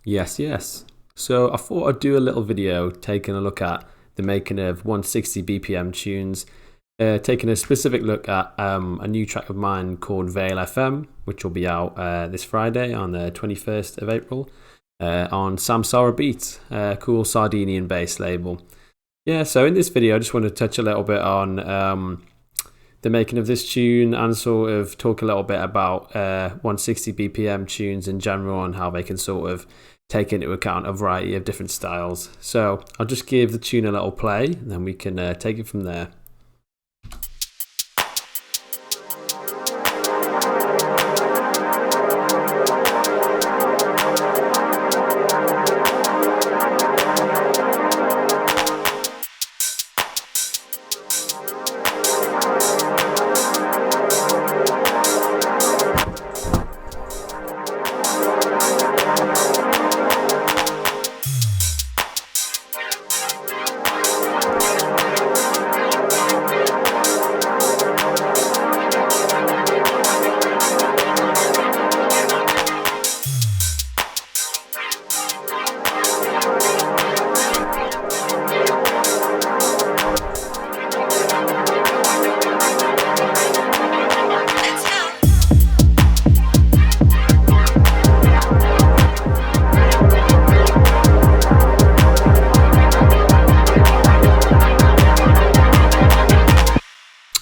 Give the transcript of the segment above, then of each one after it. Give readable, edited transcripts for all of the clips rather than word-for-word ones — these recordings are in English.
Yes, yes. So I thought I'd do a little video taking a look at the making of 160 BPM tunes, taking a specific look at a new track of mine called Vale FM, which will be out this Friday on the 21st of April on Samsara Beats, a cool Sardinian bass label. Yeah, so in this video I just want to touch a little bit on the making of this tune and sort of talk a little bit about 160 BPM tunes in general and how they can sort of take into account a variety of different styles. So I'll just give the tune a little play and then we can take it from there.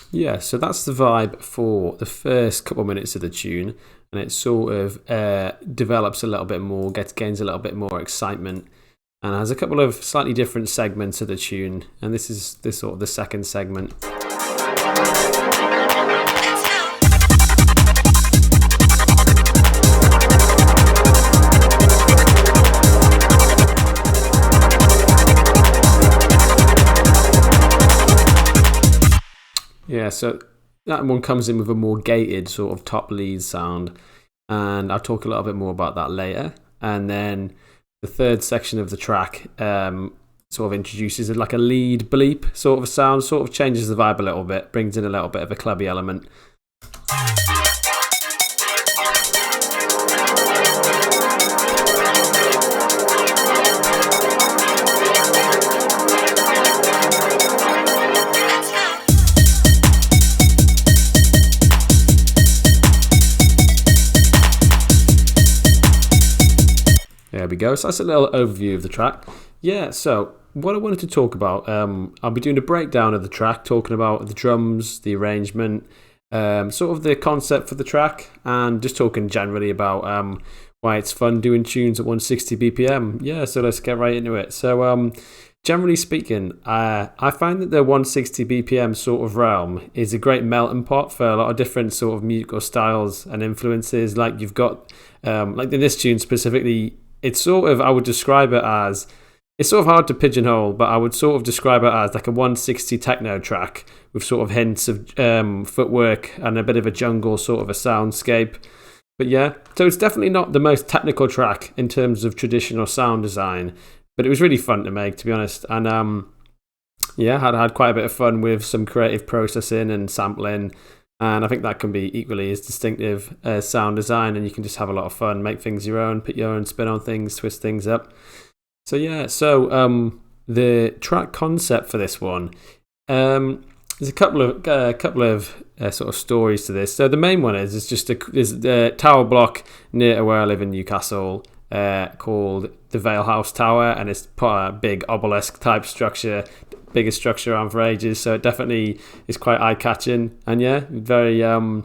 Yeah, so that's the vibe for the first couple of minutes of the tune, and it sort of develops a little bit more, gains a little bit more excitement, and has a couple of slightly different segments of the tune, and this is sort of the second segment. Yeah, so that one comes in with a more gated sort of top lead sound, and I'll talk a little bit more about that later. And then the third section of the track sort of introduces like a lead bleep sort of a sound, sort of changes the vibe a little bit, brings in a little bit of a clubby element. There we go. So that's a little overview of the track. Yeah, so what I wanted to talk about, I'll be doing a breakdown of the track, talking about the drums, the arrangement, sort of the concept for the track, and just talking generally about why it's fun doing tunes at 160 BPM. Yeah, so let's get right into it. So generally speaking, I find that the 160 BPM sort of realm is a great melting pot for a lot of different sort of musical styles and influences. Like you've got, like in this tune specifically, it's sort of, I would describe it as, it's sort of hard to pigeonhole, but I would sort of describe it as like a 160 techno track with sort of hints of footwork and a bit of a jungle sort of a soundscape. But yeah, so it's definitely not the most technical track in terms of traditional sound design, but it was really fun to make, to be honest. And yeah, had quite a bit of fun with some creative processing and sampling. And I think that can be equally as distinctive as sound design, and you can just have a lot of fun, make things your own, put your own spin on things, twist things up. So yeah, so the track concept for this one, there's a couple of sort of stories to this. So the main one is just a tower block near to where I live in Newcastle, called the Vale House Tower, and it's part of a big obelisk type structure, biggest structure around for ages, so it definitely is quite eye-catching, and yeah, very so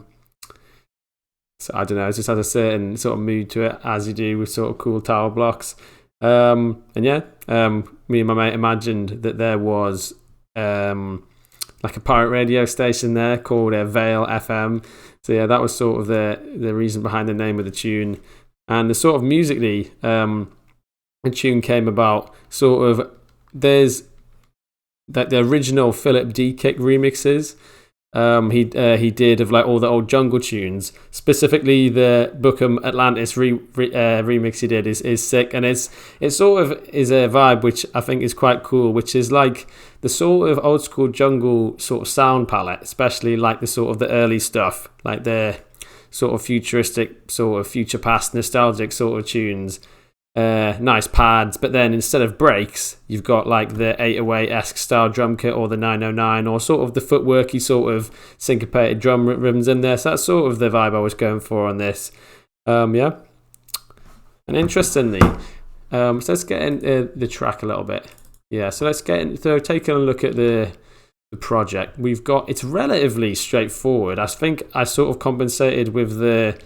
I don't know, it just has a certain sort of mood to it, as you do with sort of cool tower blocks. And yeah, me and my mate imagined that there was like a pirate radio station there called Vale FM. So yeah, that was sort of the reason behind the name of the tune. And the sort of musically, the tune came about sort of, there's that the original Philip D. Kick remixes he did of like all the old jungle tunes, specifically the Bookham Atlantis remix he did is sick, and it sort of is a vibe which I think is quite cool, which is like the sort of old school jungle sort of sound palette, especially like the sort of the early stuff, like the sort of futuristic, sort of future past nostalgic sort of tunes. nice pads, but then instead of breaks, you've got like the 808-esque style drum kit or the 909 or sort of the footworky sort of syncopated drum rhythms in there. So that's sort of the vibe I was going for on this. Yeah. And interestingly, so let's get into the track a little bit. Yeah, so let's get into, so taking a look at the project. We've got, it's relatively straightforward. I think I sort of compensated with the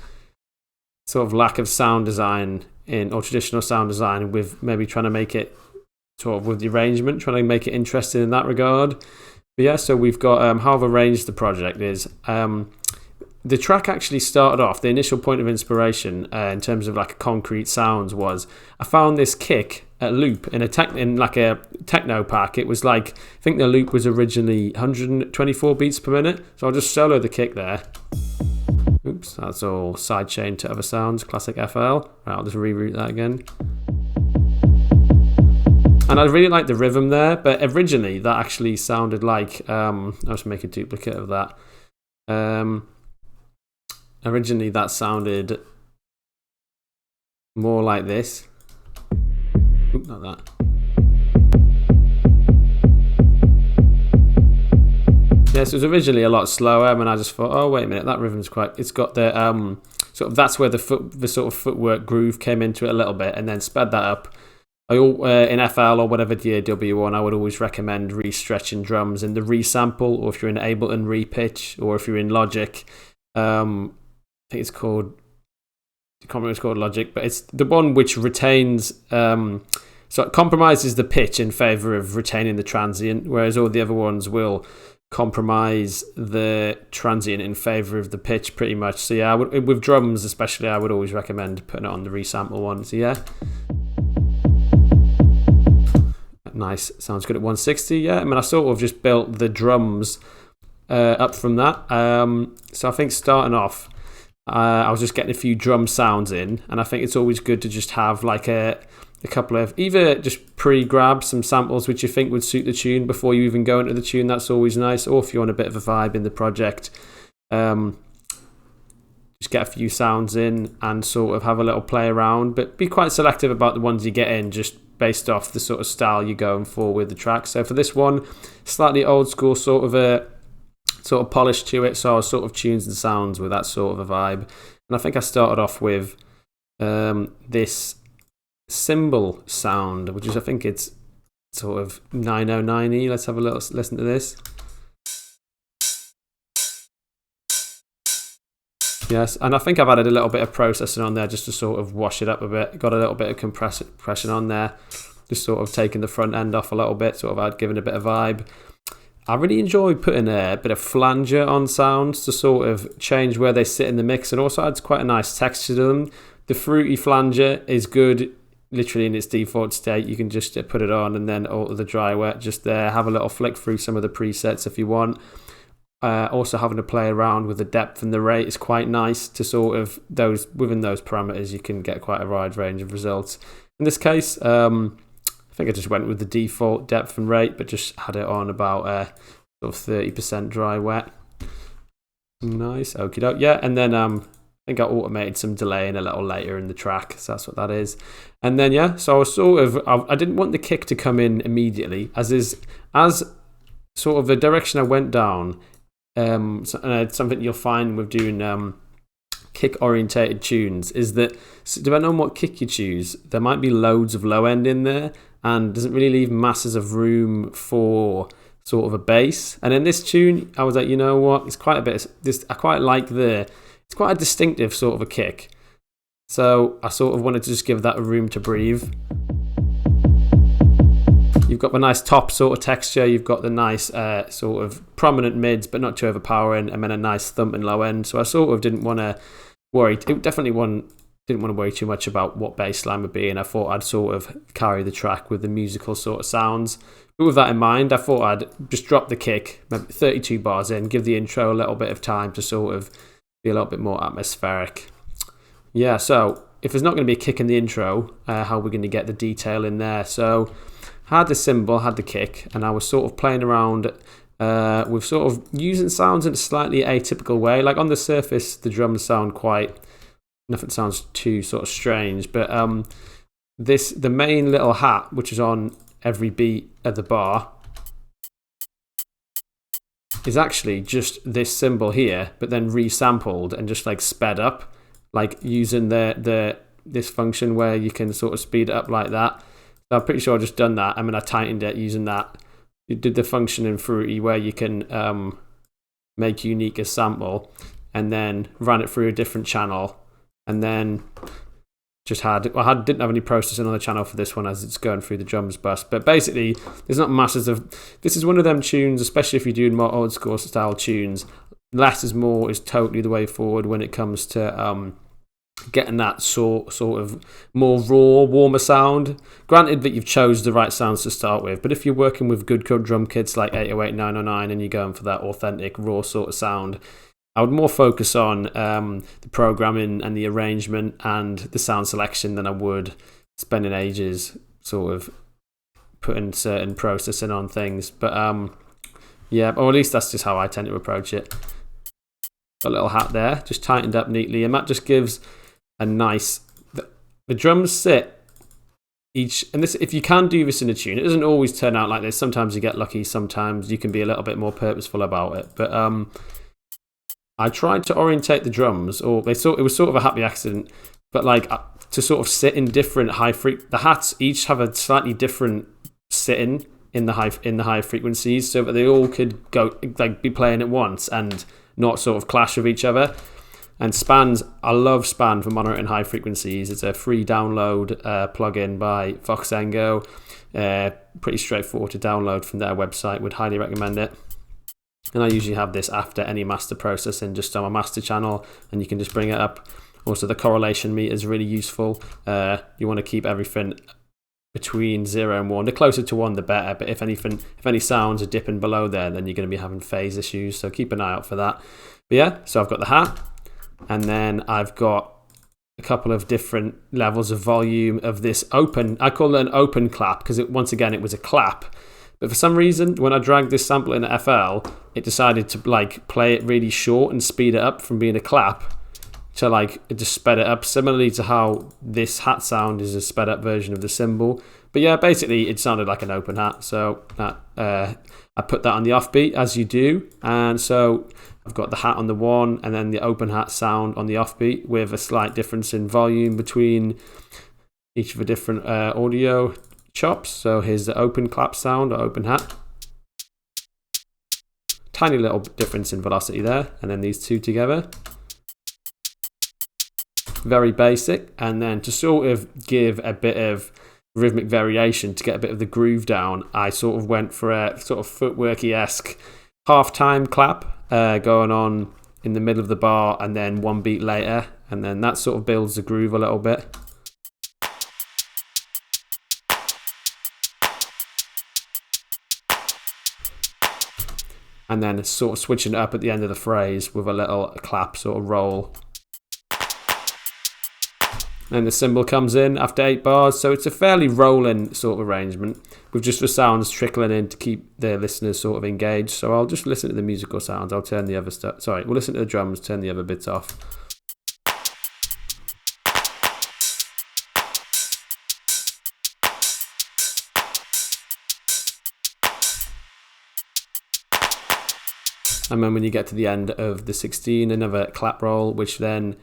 sort of lack of sound design or traditional sound design with maybe trying to make it sort of with the arrangement, trying to make it interesting in that regard. But yeah, so we've got how I've arranged the project is the track actually started off, the initial point of inspiration in terms of like concrete sounds was I found this kick at loop in like a techno pack. It was like, I think the loop was originally 124 beats per minute. So I'll just solo the kick there. Oops, that's all sidechain to other sounds, classic FL. Right, I'll just reroute that again. And I really like the rhythm there, but originally that actually sounded like, I'll just make a duplicate of that. Originally that sounded more like this. Oop, not that. Yeah, so it was originally a lot slower, and I just thought, oh wait a minute, that rhythm's quite. It's got the sort of, that's where the sort of footwork groove came into it a little bit, and then sped that up. In FL or whatever DAW one, I would always recommend re-stretching drums in the resample, or if you're in Ableton, repitch, or if you're in Logic, I think it's called. I can't remember what it's called, Logic, but it's the one which retains. So it compromises the pitch in favor of retaining the transient, whereas all the other ones will compromise the transient in favor of the pitch, pretty much. So yeah, with drums especially, I would always recommend putting it on the resample one. So yeah. Nice, sounds good at 160. Yeah, I mean, I sort of just built the drums up from that. So I think starting off, I was just getting a few drum sounds in, and I think it's always good to just have like a couple of, either just pre-grab some samples which you think would suit the tune before you even go into the tune. That's always nice. Or if you want a bit of a vibe in the project, just get a few sounds in and sort of have a little play around, but be quite selective about the ones you get in, just based off the sort of style you're going for with the track. So for this one, slightly old school sort of polish to it, so I was sort of tunes and sounds with that sort of a vibe. And I think I started off with this cymbal sound, which is, I think it's sort of 909y. Let's have a little listen to this. Yes, and I think I've added a little bit of processing on there just to sort of wash it up a bit. Got a little bit of compression on there, just sort of taking the front end off a little bit, sort of giving a bit of vibe. I really enjoy putting a bit of flanger on sounds to sort of change where they sit in the mix, and also adds quite a nice texture to them. The fruity flanger is good literally in its default state. You can just put it on and then alter the dry wet just there. Have a little flick through some of the presets if you want. Also having to play around with the depth and the rate is quite nice to sort of within those parameters you can get quite a wide range of results. In this case, I think I just went with the default depth and rate, but just had it on about sort of 30% dry wet. Nice, okie doke. Yeah, and then I think I automated some delay in a little later in the track, so that's what that is. And then yeah, so I was sort of, I didn't want the kick to come in immediately, as sort of the direction I went down. Something you'll find with doing kick orientated tunes is that, depending on what kick you choose, there might be loads of low end in there and doesn't really leave masses of room for sort of a bass. And in this tune, I was like, you know what, it's quite a bit I quite like it's quite a distinctive sort of a kick, so I sort of wanted to just give that a room to breathe. You've got the nice top sort of texture, you've got the nice sort of prominent mids but not too overpowering, and then a nice thumping low end. So I sort of didn't want to worry, didn't want to worry too much about what bass line would be, and I thought I'd sort of carry the track with the musical sort of sounds. But with that in mind, I thought I'd just drop the kick, maybe 32 bars in, give the intro a little bit of time to sort of be a little bit more atmospheric. Yeah, so if there's not going to be a kick in the intro, how are we going to get the detail in there? So had the cymbal, had the kick, and I was sort of playing around with sort of using sounds in a slightly atypical way. Like on the surface, the drums sound nothing sounds too sort of strange, but the main little hat, which is on every beat at the bar, is actually just this symbol here, but then resampled and just like sped up, like using this function where you can sort of speed it up like that. So I'm pretty sure I've just done that. I mean, I tightened it using that. You did the function in Fruity where you can make unique a sample, and then ran it through a different channel, and then just didn't have any processing on the channel for this one as it's going through the drums bus. But basically, there's not masses of. This is one of them tunes, especially if you're doing more old school style tunes. Less is more is totally the way forward when it comes to getting that sort of more raw, warmer sound. Granted that you've chose the right sounds to start with, but if you're working with good drum kits like 808, 909, and you're going for that authentic, raw sort of sound, I would more focus on the programming and the arrangement and the sound selection than I would spending ages sort of putting certain processing on things. But yeah, or at least that's just how I tend to approach it. Got a little hat there, just tightened up neatly, and that just gives a nice. The drums sit each, and this, if you can do this in a tune, it doesn't always turn out like this. Sometimes you get lucky, sometimes you can be a little bit more purposeful about it. But I tried to orientate the drums, or it was sort of a happy accident, but like to sort of sit in different the hats each have a slightly different sitting in the high frequencies, so that they all could go like be playing at once and not sort of clash with each other. And Spans, I love Span for monitoring high frequencies. It's a free download plugin by Voxengo. Pretty straightforward to download from their website. Would highly recommend it. And I usually have this after any master processing, just on my master channel, and you can just bring it up. Also, the correlation meter is really useful. You want to keep everything between 0 and 1. The closer to 1, the better. But if any sounds are dipping below there, then you're going to be having phase issues. So keep an eye out for that. But yeah, so I've got the hat, and then I've got a couple of different levels of volume of this open. I call it an open clap because once again it was a clap. But for some reason, when I dragged this sample in FL, it decided to like play it really short and speed it up from being a clap to like it just sped it up, similarly to how this hat sound is a sped up version of the cymbal. But yeah, basically it sounded like an open hat. So I put that on the offbeat, as you do, and so I've got the hat on the one and then the open hat sound on the offbeat with a slight difference in volume between each of the different audio chops. So here's the open clap sound or open hat. Tiny little difference in velocity there, and then these two together. Very basic, and then to sort of give a bit of rhythmic variation, to get a bit of the groove down, I sort of went for a sort of footworky-esque half-time clap going on in the middle of the bar and then one beat later, and then that sort of builds the groove a little bit. And then sort of switching it up at the end of the phrase with a little clap sort of roll. And the cymbal comes in after 8 bars, so it's a fairly rolling sort of arrangement with just the sounds trickling in to keep the listeners sort of engaged. So I'll just listen to the musical sounds. I'll turn the other stuff. Sorry, we'll listen to the drums, turn the other bits off. And then when you get to the end of the 16, another clap roll, which then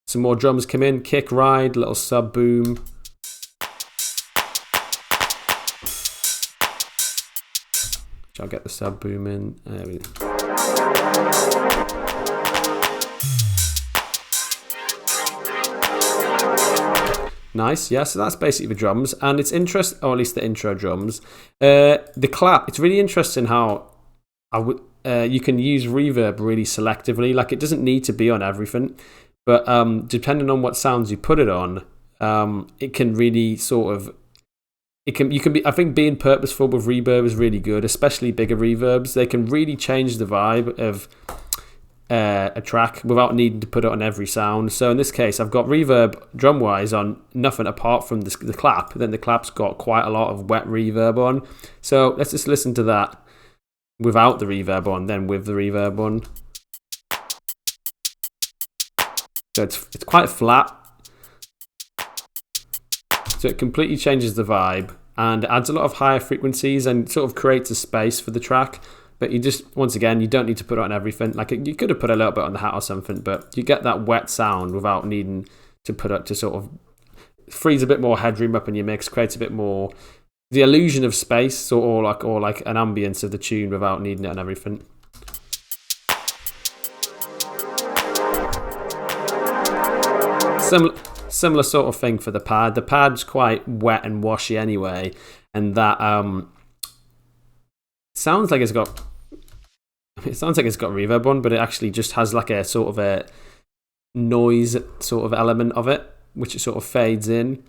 some more drums come in, kick, ride, little sub boom. I'll get the sub boom in. There we go. Nice, yeah, so that's basically the drums. And it's interesting, or at least the intro drums. The clap, it's really interesting how you can use reverb really selectively. Like, it doesn't need to be on everything. But depending on what sounds you put it on, it can really sort of, you can be, I think being purposeful with reverb is really good, especially bigger reverbs. They can really change the vibe of a track without needing to put it on every sound. So in this case, I've got reverb drum-wise on nothing apart from the clap. Then the clap's got quite a lot of wet reverb on. So let's just listen to that without the reverb on, then with the reverb on. So it's quite flat. So it completely changes the vibe and adds a lot of higher frequencies and sort of creates a space for the track. But you just, once again, you don't need to put it on everything. Like you could have put a little bit on the hat or something, but you get that wet sound without needing to put it to sort of frees a bit more headroom up in your mix, creates a bit more the illusion of space or like an ambience of the tune without needing it on everything. Similar sort of thing for the pad. The pad's quite wet and washy anyway, and that sounds like it's got reverb on, but it actually just has like a sort of a noise sort of element of it, which it sort of fades in.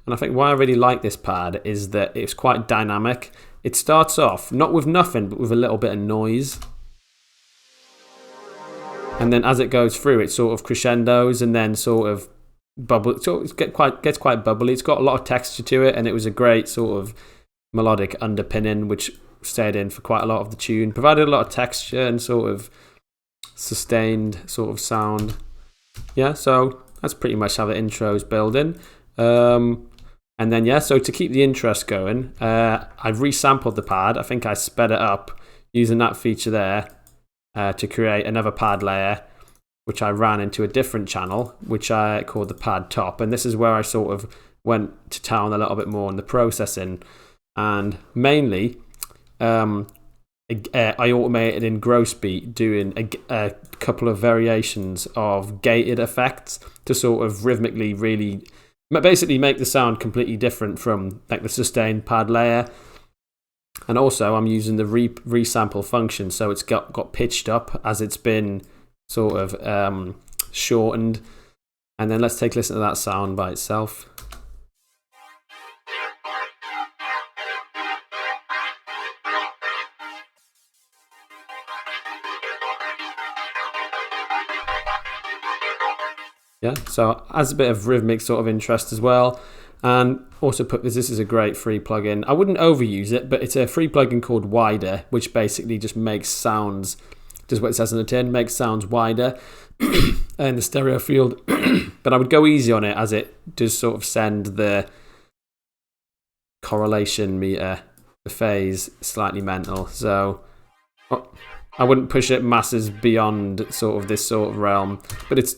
And I think why I really like this pad is that it's quite dynamic. It starts off not with nothing, but with a little bit of noise. And then as it goes through, it sort of crescendos and then sort of gets quite bubbly. It's got a lot of texture to it, and it was a great sort of melodic underpinning, which stayed in for quite a lot of the tune. Provided a lot of texture and sort of sustained sort of sound. Yeah, so that's pretty much how the intro's building. And then, yeah, so to keep the interest going, I've resampled the pad. I think I sped it up using that feature there to create another pad layer, which I ran into a different channel, which I called the pad top. And this is where I sort of went to town a little bit more on the processing. And mainly, I automated in gross beat doing a couple of variations of gated effects to sort of rhythmically really basically make the sound completely different from like the sustained pad layer. And also I'm using the resample function, so it's got pitched up as it's been sort of shortened. And then let's take a listen to that sound by itself. Yeah, so adds a bit of rhythmic sort of interest as well. And also put this is a great free plugin. I wouldn't overuse it, but it's a free plugin called Wider, which basically just makes sounds, does what it says on the tin, makes sounds wider in the stereo field. But I would go easy on it as it does sort of send the correlation meter, the phase, slightly mental. So I wouldn't push it masses beyond sort of this sort of realm, but it's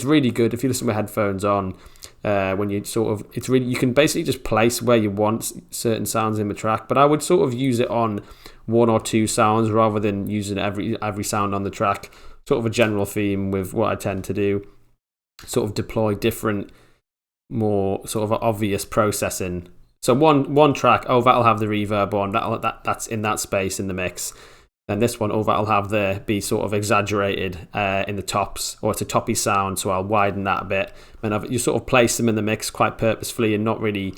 really good if you listen with headphones on. When you sort of, it's really, you can basically just place where you want certain sounds in the track. But I would sort of use it on one or two sounds rather than using every sound on the track. Sort of a general theme with what I tend to do. Sort of deploy different, more sort of obvious processing. So one track, that'll have the reverb on. That's in that space in the mix. And this one, that'll have be sort of exaggerated in the tops, or it's a toppy sound, so I'll widen that a bit. And you sort of place them in the mix quite purposefully and not really,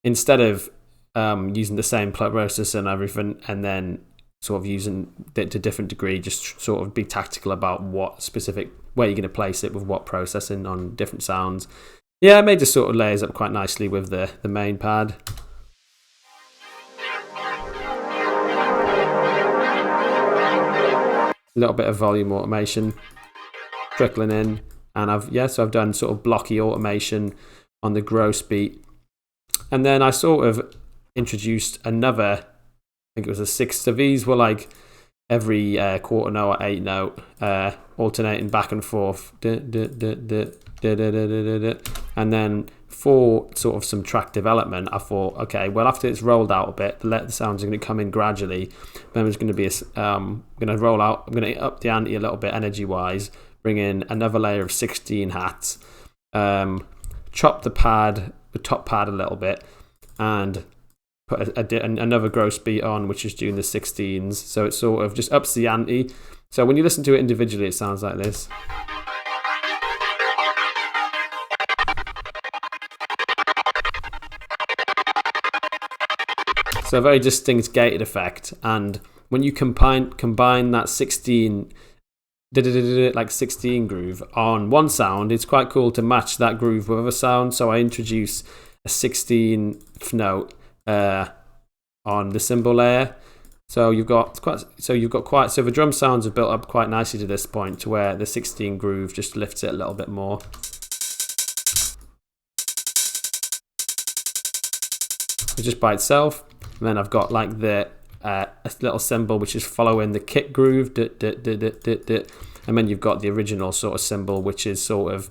instead of using the same process and everything, and then sort of using it to a different degree, just sort of be tactical about what specific, where you're going to place it with what processing on different sounds. Yeah, it made just sort of layers up quite nicely with the main pad. A little bit of volume automation trickling in, and I've done sort of blocky automation on the gross beat, and then I sort of introduced another, I think it was a 6. So these were like every quarter note or 8 note, alternating back and forth, and then for sort of some track development, I thought, okay, well, after it's rolled out a bit, the sounds are going to come in gradually. Then there's going to be I'm going to roll out, I'm going to up the ante a little bit energy wise, bring in another layer of 16 hats, chop the top pad a little bit, and put another gross beat on, which is doing the 16s. So it sort of just ups the ante. So when you listen to it individually, it sounds like this. So a very distinct gated effect, and when you combine that 16 groove on one sound, it's quite cool to match that groove with other sounds. So I introduce a 16th note on the cymbal layer, So the drum sounds have built up quite nicely to this point, to where the 16 groove just lifts it a little bit more. Just by itself. And then I've got like a little cymbal which is following the kick groove, and then you've got the original sort of cymbal which is sort of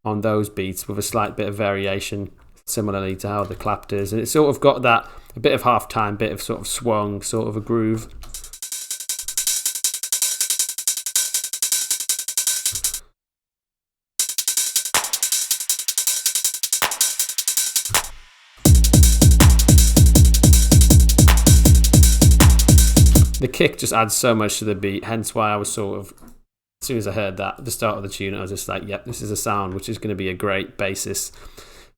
on those beats with a slight bit of variation, similarly to how the clapped is, and it's sort of got that a bit of half time, bit of sort of swung, sort of a groove. The kick just adds so much to the beat, hence why I was sort of, as soon as I heard that at the start of the tune, I was just like, yep, this is a sound which is going to be a great basis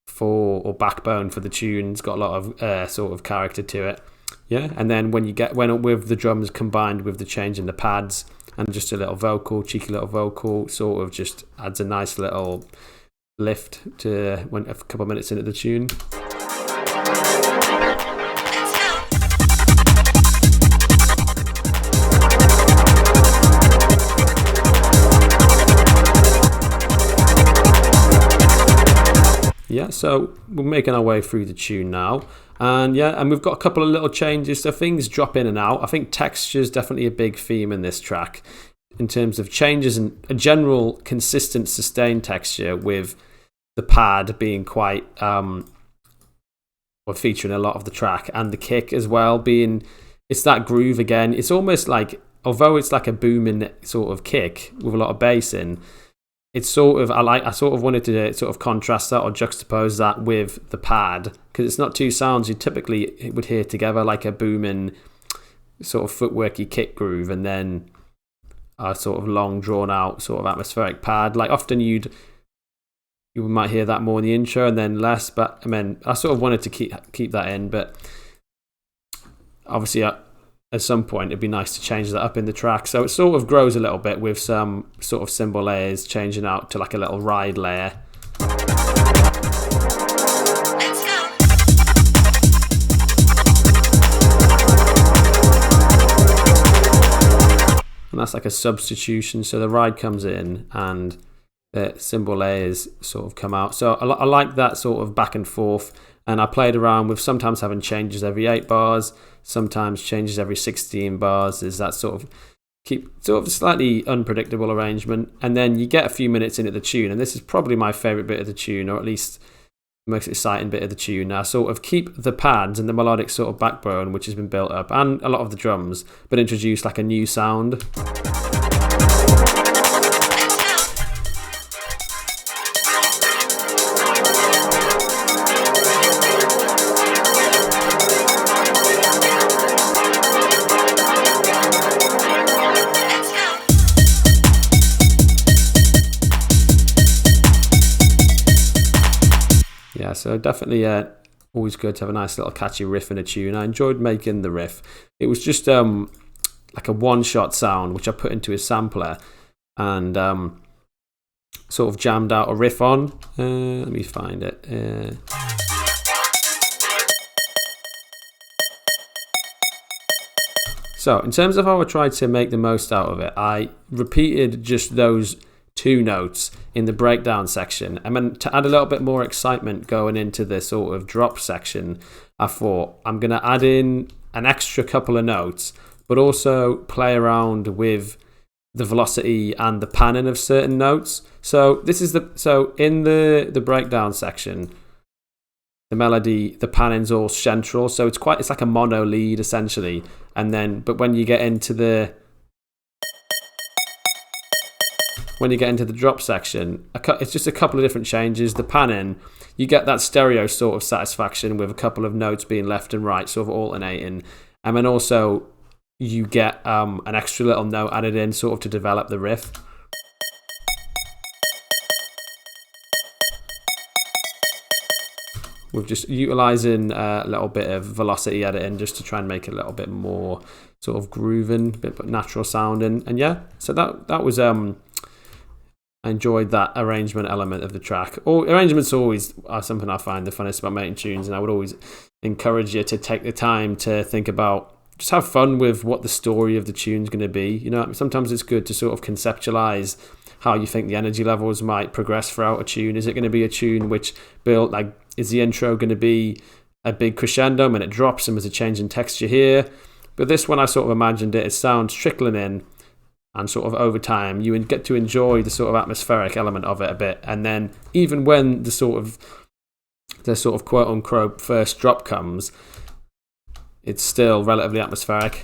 for, or backbone for the tune. It's got a lot of sort of character to it. Yeah, and then when with the drums combined with the change in the pads and just a little vocal, cheeky little vocal, sort of just adds a nice little lift to when a couple of minutes into the tune. Yeah, so we're making our way through the tune now, and we've got a couple of little changes, so things drop in and out. I think texture is definitely a big theme in this track, in terms of changes and a general consistent sustained texture, with the pad being quite featuring a lot of the track, and the kick as well being, it's that groove again. It's almost like, although it's like a booming sort of kick with a lot of bass in, it's sort of, I sort of wanted to sort of contrast that or juxtapose that with the pad, because it's not two sounds you typically would hear together, like a booming sort of footworky kick groove and then a sort of long drawn out sort of atmospheric pad. Like often you might hear that more in the intro and then less, but I mean, I sort of wanted to keep that in, but obviously at some point it'd be nice to change that up in the track. So it sort of grows a little bit with some sort of cymbal layers changing out to like a little ride layer. And that's like a substitution. So the ride comes in and the cymbal layers sort of come out. So I like that sort of back and forth. And I played around with sometimes having changes every 8 bars, sometimes changes every 16 bars. There's that sort of slightly unpredictable arrangement. And then you get a few minutes into the tune, and this is probably my favourite bit of the tune, or at least the most exciting bit of the tune. I sort of keep the pads and the melodic sort of backbone, which has been built up, and a lot of the drums, but introduce like a new sound. So definitely always good to have a nice little catchy riff in a tune. I enjoyed making the riff. It was just like a one-shot sound, which I put into a sampler and sort of jammed out a riff on. Let me find it. So in terms of how I tried to make the most out of it, I repeated just those 2 notes in the breakdown section, and then to add a little bit more excitement going into the sort of drop section, I thought I'm going to add in an extra couple of notes, but also play around with the velocity and the panning of certain notes. So this is in the breakdown section, the melody, the panning's all central, so it's like a mono lead essentially, and then but when you get into the drop section, it's just a couple of different changes. The panning, you get that stereo sort of satisfaction with a couple of notes being left and right, sort of alternating. And then also you get an extra little note added in sort of to develop the riff. With just utilising a little bit of velocity editing just to try and make it a little bit more sort of grooving, a bit natural sounding. And yeah, so that was I enjoyed that arrangement element of the track. Arrangements always are something I find the funnest about making tunes, and I would always encourage you to take the time to think about, just have fun with what the story of the tune's going to be. You know, sometimes it's good to sort of conceptualize how you think the energy levels might progress throughout a tune. Is it going to be a tune which built, like, is the intro going to be a big crescendo and it drops and there's a change in texture here? But this one, I sort of imagined it as sounds trickling in, and sort of over time you get to enjoy the sort of atmospheric element of it a bit. And then even when the sort of quote unquote first drop comes, it's still relatively atmospheric.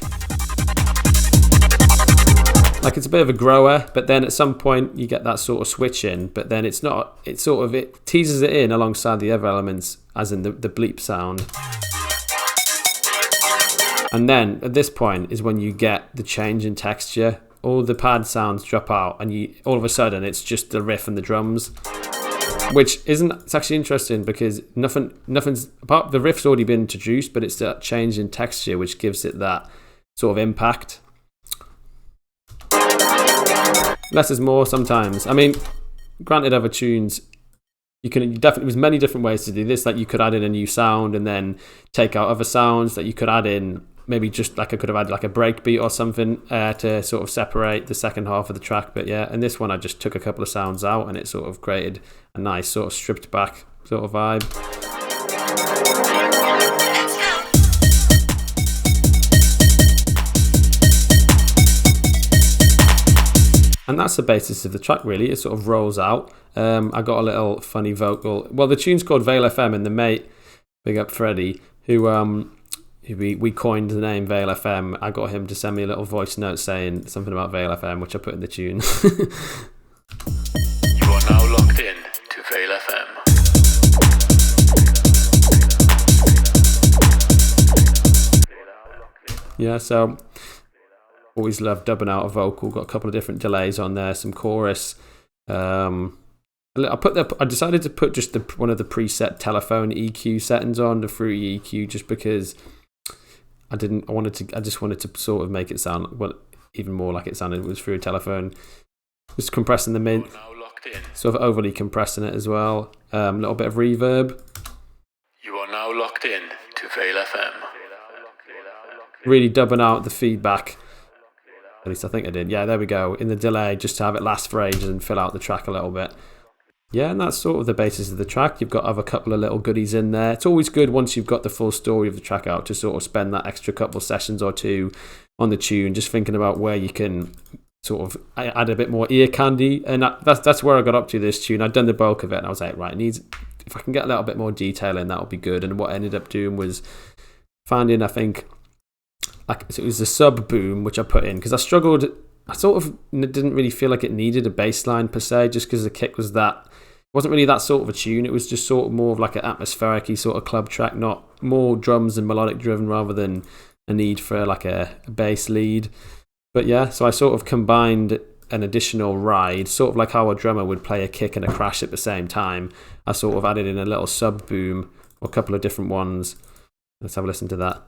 Like, it's a bit of a grower, but then at some point you get that sort of switch in, but then it's not, it teases it in alongside the other elements, as in the bleep sound. And then at this point is when you get the change in texture. All the pad sounds drop out, and all of a sudden it's just the riff and the drums, it's actually interesting because nothing's apart. The riff's already been introduced, but it's that change in texture which gives it that sort of impact. Less is more sometimes. I mean, granted, other tunes, there's many different ways to do this. Like, you could add in a new sound and then take out other sounds that you could add in. Maybe just like I could have added like a break beat or something to sort of separate the second half of the track. But yeah, in this one I just took a couple of sounds out and it sort of created a nice sort of stripped back sort of vibe. And that's the basis of the track, really. It sort of rolls out. I got a little funny vocal. Well, the tune's called Vale FM, and the mate, big up Freddie, who we coined the name Vale FM. I got him to send me a little voice note saying something about Vale FM, which I put in the tune. You are now locked in to Vale FM. Yeah, so always love dubbing out a vocal. Got a couple of different delays on there, some chorus. I decided to put just one of the preset telephone EQ settings on, the Fruity EQ, just because I just wanted to sort of make it sound even more like it sounded was through a telephone. Just compressing the mid, sort of overly compressing it as well. A little bit of reverb. You are now locked in to Vale FM. Really dubbing out the feedback. At least I think I did. Yeah, there we go. In the delay, just to have it last for ages and fill out the track a little bit. Yeah, and that's sort of the basis of the track. You've got other couple of little goodies in there. It's always good once you've got the full story of the track out to sort of spend that extra couple sessions or two on the tune, just thinking about where you can sort of add a bit more ear candy. And that's where I got up to this tune. I'd done the bulk of it, and I was like, right, if I can get a little bit more detail in, that would be good. And what I ended up doing was finding, I think, it was the sub boom, which I put in, because I struggled. I sort of didn't really feel like it needed a bass line per se, just because the kick wasn't really that sort of a tune. It was just sort of more of like an atmospheric-y sort of club track, not more drums and melodic driven rather than a need for like a bass lead. But yeah, so I sort of combined an additional ride, sort of like how a drummer would play a kick and a crash at the same time. I sort of added in a little sub boom, or a couple of different ones. Let's have a listen to that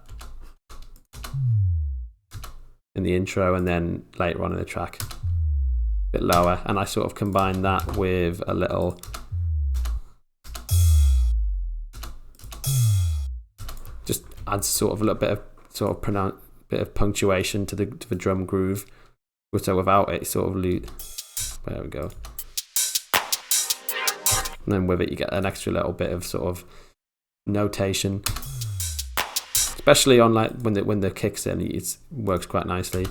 in the intro, and then later on in the track a bit lower, and I sort of combined that with a little just adds sort of a little bit of bit of punctuation to the drum groove, so without it sort of there we go, and then with it you get an extra little bit of sort of notation, especially on like when the kicks in, it works quite nicely.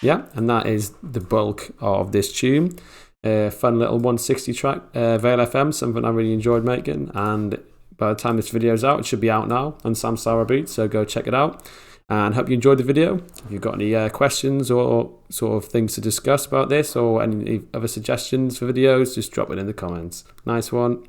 Yeah, and that is the bulk of this tune. Fun little 160 track, Vale FM, something I really enjoyed making, and by the time this video's out, it should be out now on Samsara Beats, so go check it out. And hope you enjoyed the video. If you've got any questions or sort of things to discuss about this, or any other suggestions for videos, just drop it in the comments. Nice one.